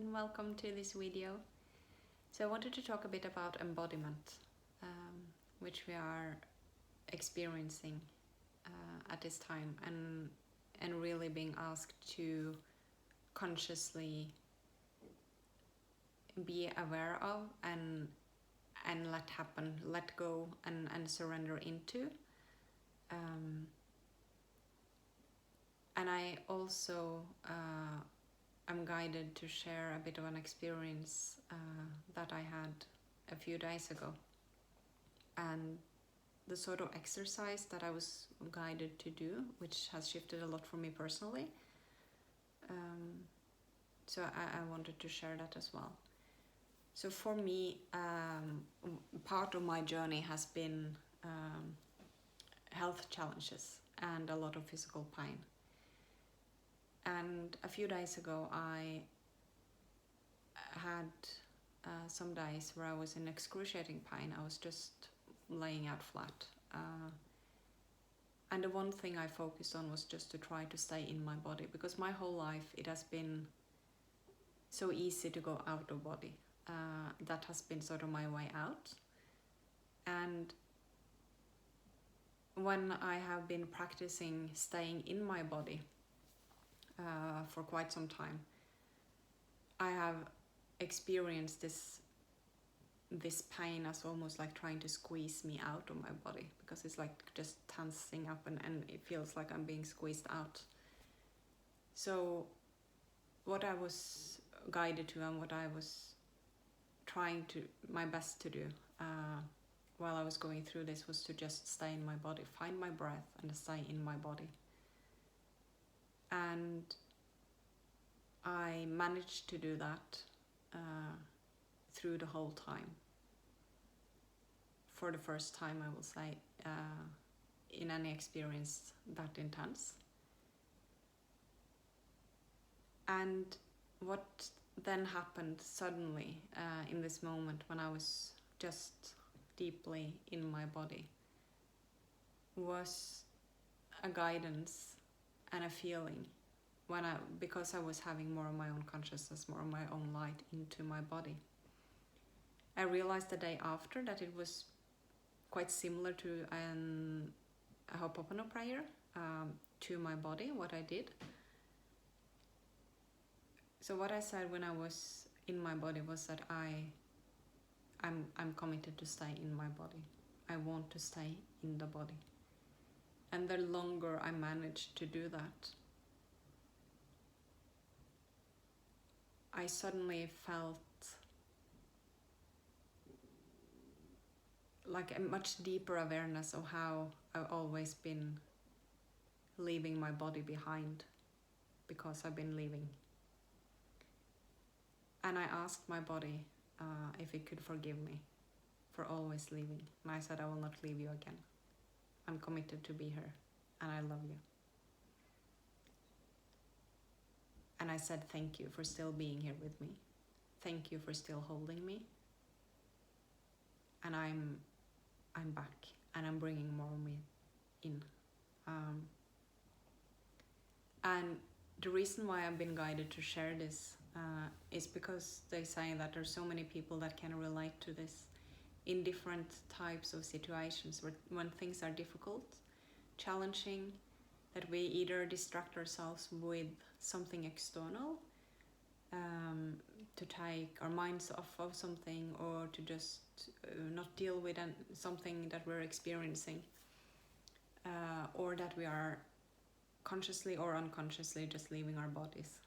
and welcome to this video. So I wanted to talk a bit about embodiment, which we are experiencing at this time, and really being asked to consciously be aware of and let happen, let go, and surrender into. And I also I'm guided to share a bit of an experience that I had a few days ago, and the sort of exercise that I was guided to do, which has shifted a lot for me personally. So I wanted to share that as well. So for me, part of my journey has been health challenges and a lot of physical pain. And a few days ago, I had some days where I was in excruciating pain. I was just laying out flat. And the one thing I focused on was just to try to stay in my body, because my whole life it has been so easy to go out of body. That has been sort of my way out. And when I have been practicing staying in my body for quite some time, I have experienced this pain as almost like trying to squeeze me out of my body, because it's like just tensing up and it feels like I'm being squeezed out. So what I was guided to and what I was trying to my best to do while I was going through this was to just stay in my body, find my breath and stay in my body. And I managed to do that through the whole time. For the first time, I will say, in any experience that intense. And what then happened suddenly in this moment when I was just deeply in my body was a guidance and a feeling because I was having more of my own consciousness, more of my own light into my body. I realized the day after that it was quite similar to a Ho'oponopono prayer to my body, what I did. So what I said when I was in my body was that I'm committed to stay in my body. I want to stay in the body. And the longer I managed to do that, I suddenly felt like a much deeper awareness of how I've always been leaving my body behind, because I've been leaving. And I asked my body if it could forgive me for always leaving. And I said, I will not leave you again. I'm committed to be here and I love you. And I said, thank you for still being here with me. Thank you for still holding me. And I'm back and I'm bringing more of me in. And the reason why I've been guided to share this is because they say that there's so many people that can relate to this in different types of situations when things are difficult, challenging, that we either distract ourselves with something external to take our minds off of something, or to just not deal with something that we're experiencing, or that we are consciously or unconsciously just leaving our bodies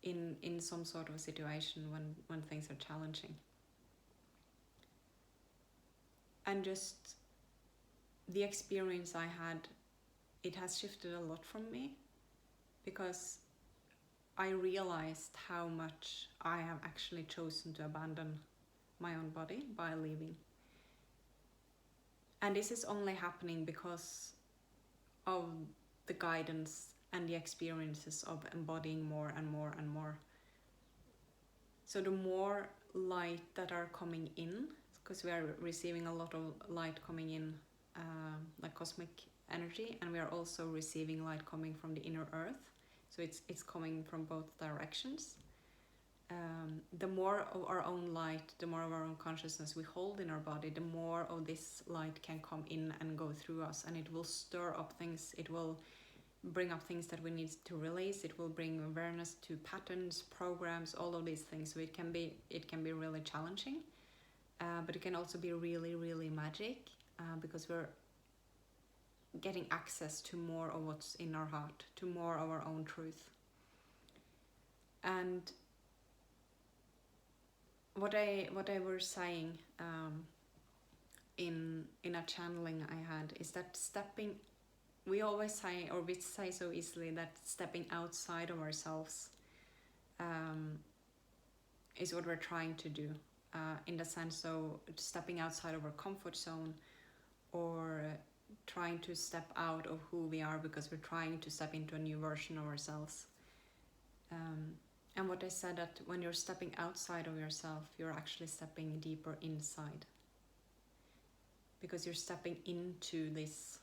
in some sort of a situation when things are challenging. And just the experience I had, it has shifted a lot from me, because I realized how much I have actually chosen to abandon my own body by leaving. And this is only happening because of the guidance and the experiences of embodying more and more and more. So the more light that are coming in, because we are receiving a lot of light coming in, like cosmic energy, and we are also receiving light coming from the inner earth. So it's coming from both directions. The more of our own light, the more of our own consciousness we hold in our body, the more of this light can come in and go through us, and it will stir up things. It will bring up things that we need to release. It will bring awareness to patterns, programs, all of these things. So it can be really challenging, but it can also be really, really magic, because we're getting access to more of what's in our heart, to more of our own truth. And what I was saying in a channeling I had is that we always say, or we say so easily, that stepping outside of ourselves is what we're trying to do, in the sense of stepping outside of our comfort zone, or trying to step out of who we are because we're trying to step into a new version of ourselves. And what I said, that when you're stepping outside of yourself, you're actually stepping deeper inside, because you're stepping into this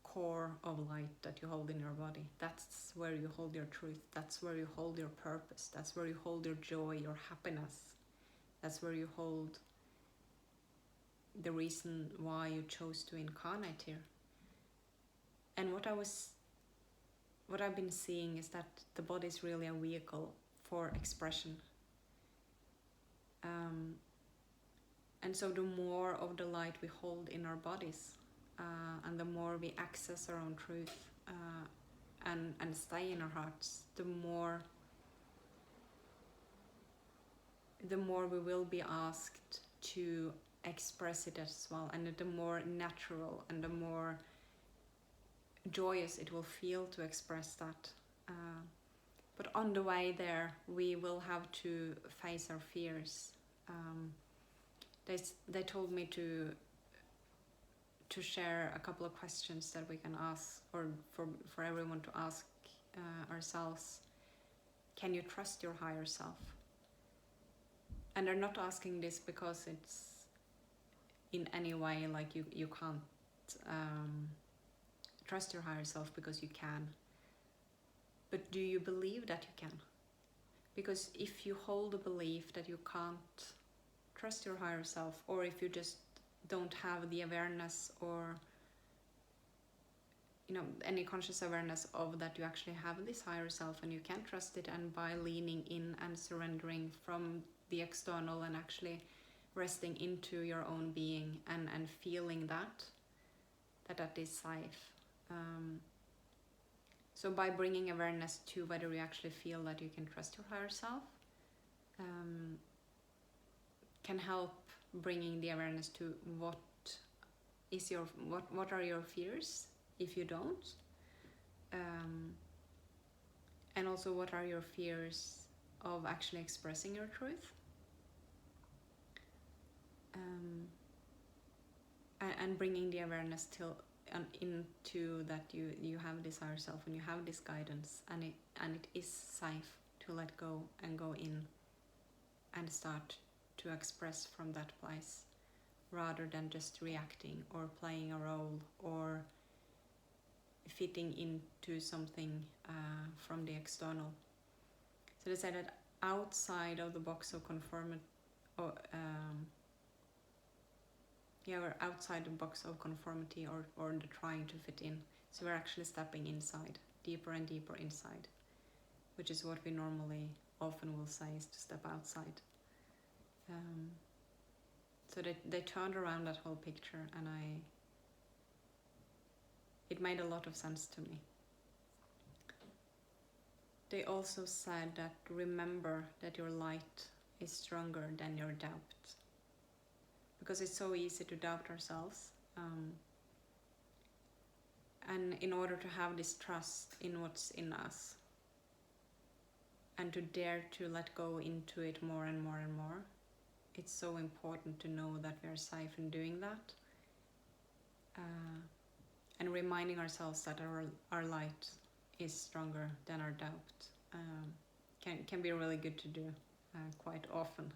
core of light that you hold in your body. That's where you hold your truth. That's where you hold your purpose. That's where you hold your joy, your happiness. That's where you hold the reason why you chose to incarnate here. And what I've been seeing is that the body is really a vehicle for expression. And so the more of the light we hold in our bodies, and the more we access our own truth, and stay in our hearts, the more we will be asked to express it as well, and the more natural and the more joyous it will feel to express that. But on the way there, we will have to face our fears. They told me to share a couple of questions that we can ask, or for everyone to ask ourselves. Can you trust your higher self? And they're not asking this because it's in any way like you can't trust your higher self, because you can. But do you believe that you can? Because if you hold a belief that you can't trust your higher self, or if you just don't have the awareness, or any conscious awareness of that you actually have this higher self and you can trust it, and by leaning in and surrendering from the external and actually resting into your own being and feeling that is safe. So by bringing awareness to whether you actually feel that you can trust your higher self, can help bringing the awareness to what are your fears if you don't, and also what are your fears of actually expressing your truth, and bringing the awareness into that you have this higher self and you have this guidance, and it is safe to let go and go in and start to express from that place, rather than just reacting or playing a role or fitting into something from the external. So they say that outside of the box of conformity, we're outside the box of conformity or the trying to fit in. So we're actually stepping inside, deeper and deeper inside, which is what we normally often will say is to step outside. So they turned around that whole picture, and it made a lot of sense to me. They also said that remember that your light is stronger than your doubt, because it's so easy to doubt ourselves. And in order to have this trust in what's in us, and to dare to let go into it more and more and more, it's so important to know that we are safe in doing that, and reminding ourselves that our light is stronger than our doubt can be really good to do quite often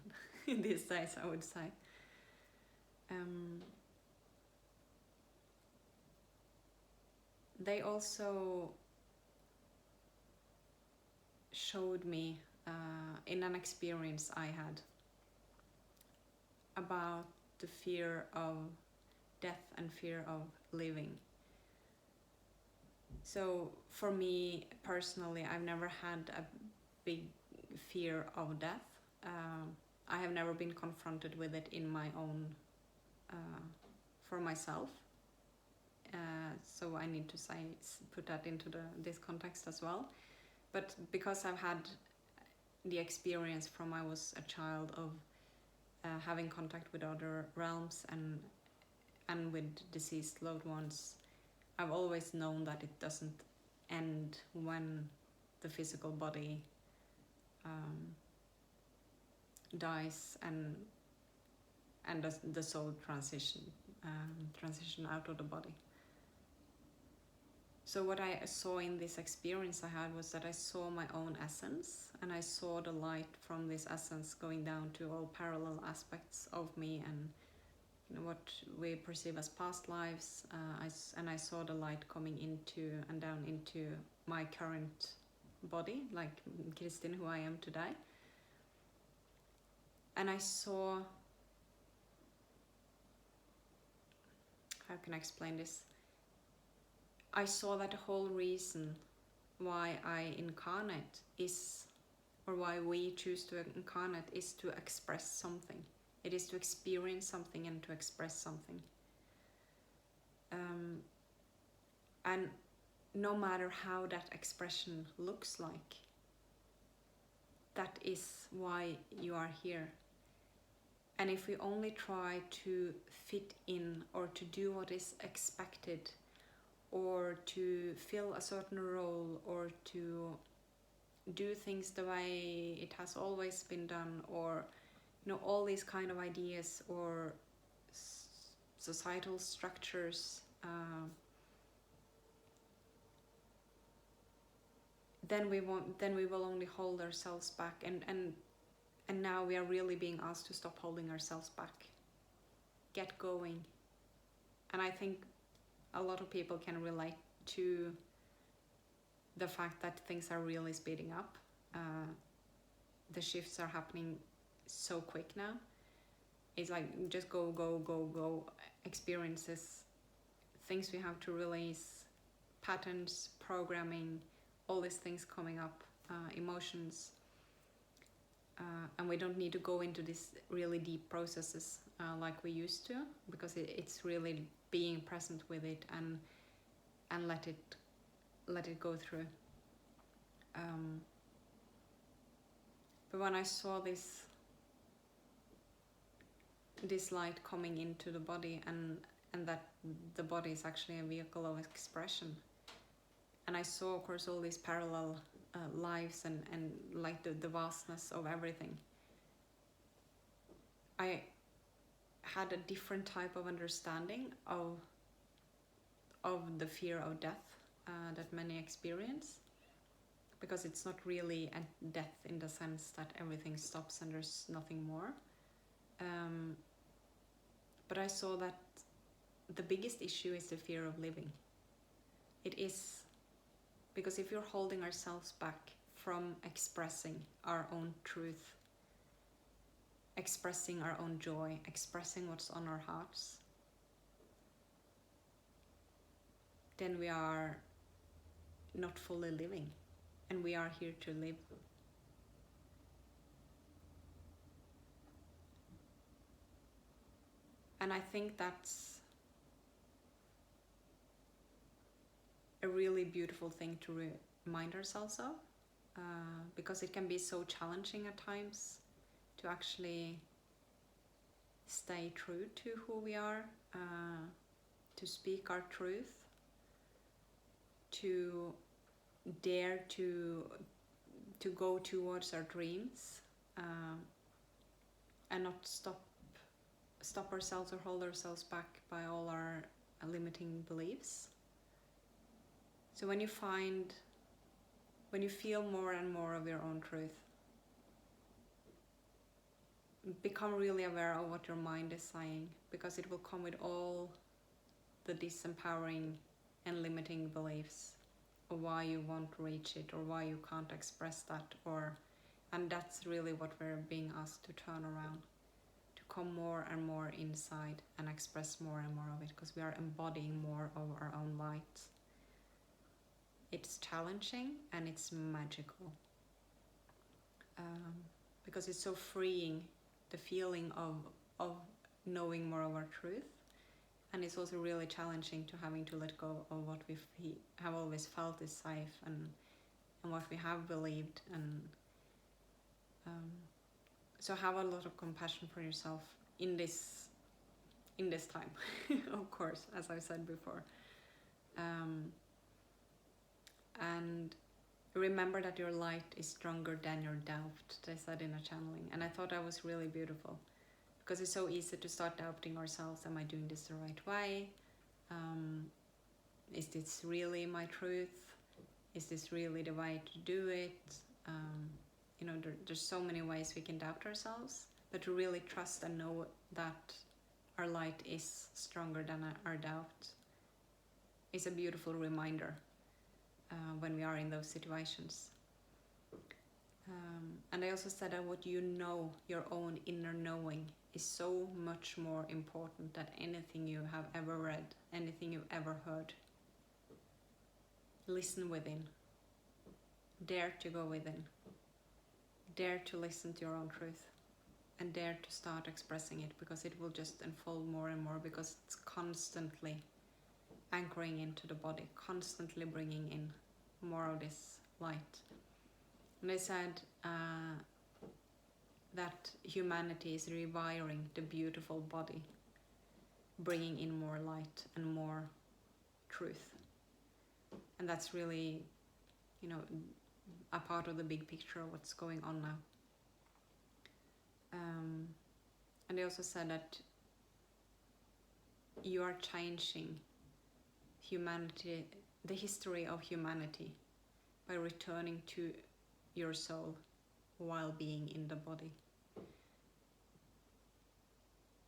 these days, I would say. They also showed me in an experience I had about the fear of death and fear of living. So for me personally, I've never had a big fear of death. I have never been confronted with it in my own, for myself. So I need to put that into this context as well. But because I've had the experience from I was a child of having contact with other realms and with deceased loved ones, I've always known that it doesn't end when the physical body dies and the soul transition out of the body. So what I saw in this experience I had was that I saw my own essence, and I saw the light from this essence going down to all parallel aspects of me and what we perceive as past lives, and I saw the light coming into and down into my current body, like Kristin, who I am today. And I saw, how can I explain this? I saw that the whole reason why I incarnate is, or why we choose to incarnate, is to express something. It is to experience something and to express something. And no matter how that expression looks like, that is why you are here. And if we only try to fit in or to do what is expected, or to fill a certain role, or to do things the way it has always been done, or all these kind of ideas or societal structures, then we will only hold ourselves back, and now we are really being asked to stop holding ourselves back. Get going. And I think a lot of people can relate to the fact that things are really speeding up. The shifts are happening so quick now. It's like just go, go, go, go. Experiences, things we have to release, patterns, programming, all these things coming up, emotions. And we don't need to go into these really deep processes like we used to, because it's really being present with it and let it go through. But when I saw this light coming into the body, and that the body is actually a vehicle of expression, and I saw, of course, all these parallel lives and like the vastness of everything, I had a different type of understanding of the fear of death that many experience, because it's not really a death in the sense that everything stops and there's nothing more. But I saw that the biggest issue is the fear of living. It is, because if you're holding ourselves back from expressing our own truth, expressing our own joy, expressing what's on our hearts, then we are not fully living, and we are here to live. And I think that's a really beautiful thing to remind ourselves of, because it can be so challenging at times to actually stay true to who we are, to speak our truth, to dare to go towards our dreams, and not stop ourselves or hold ourselves back by all our limiting beliefs. So when you feel more and more of your own truth, become really aware of what your mind is saying, because it will come with all the disempowering and limiting beliefs. why you won't reach it or why you can't express that, and that's really what we're being asked to turn around, to come more and more inside and express more and more of it, because we are embodying more of our own light. It's challenging and it's magical, because it's so freeing, the feeling of knowing more of our truth. And it's also really challenging to having to let go of what we have always felt is safe, and what we have believed. And so have a lot of compassion for yourself in this time, of course, as I said before. And remember that your light is stronger than your doubt, they said in a channeling. And I thought that was really beautiful, because it's so easy to start doubting ourselves. Am I doing this the right way? Is this really my truth? Is this really the way to do it? There's so many ways we can doubt ourselves, but to really trust and know that our light is stronger than our doubt is a beautiful reminder when we are in those situations. And I also said that what you know, your own inner knowing, is so much more important than anything you have ever read, anything you've ever heard. Listen within. Dare to go within. Dare to listen to your own truth. And dare to start expressing it, because it will just unfold more and more, because it's constantly anchoring into the body, constantly bringing in more of this light. And they said that humanity is rewiring the beautiful body, bringing in more light and more truth. And that's really, a part of the big picture of what's going on now. And they also said that you are changing humanity, the history of humanity, by returning to your soul while being in the body.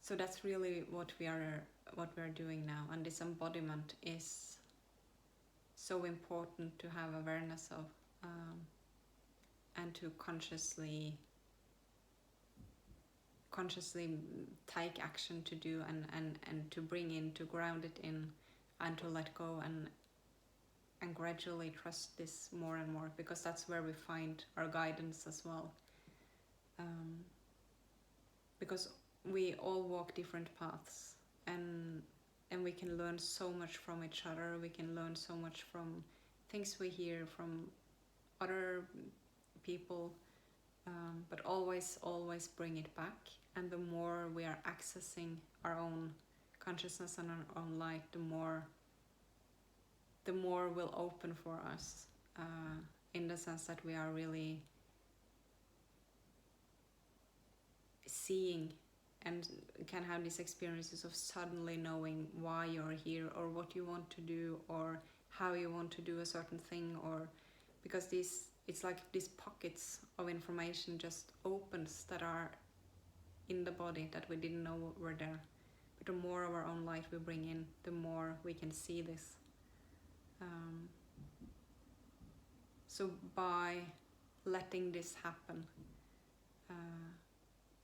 So that's really what we are doing now, and this embodiment is so important to have awareness of, and to consciously take action to do, and to bring in, to ground it in, and to let go, and gradually trust this more and more, because that's where we find our guidance as well. Because we all walk different paths, and we can learn so much from each other. We can learn so much from things we hear from other people, but always bring it back. And the more we are accessing our own consciousness and our own light, the more will open for us, in the sense that we are really seeing and can have these experiences of suddenly knowing why you're here, or what you want to do, or how you want to do a certain thing, or because it's like these pockets of information just opens that are in the body that we didn't know were there. But the more of our own light we bring in, the more we can see this. So by letting this happen,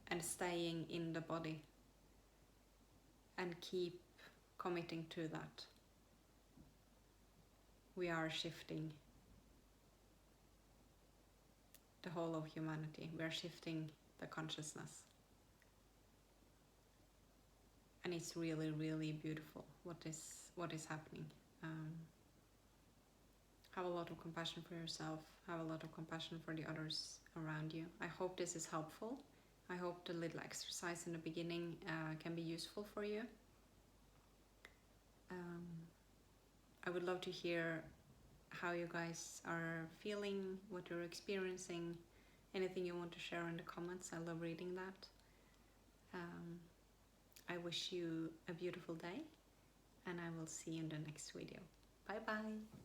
and staying in the body, and keep committing to that, we are shifting the whole of humanity. We are shifting the consciousness. And it's really, really beautiful what is happening. Have a lot of compassion for yourself. Have a lot of compassion for the others around you. I hope this is helpful. I hope the little exercise in the beginning can be useful for you. I would love to hear how you guys are feeling, what you're experiencing, anything you want to share in the comments. I love reading that. I wish you a beautiful day, and I will see you in the next video. Bye bye.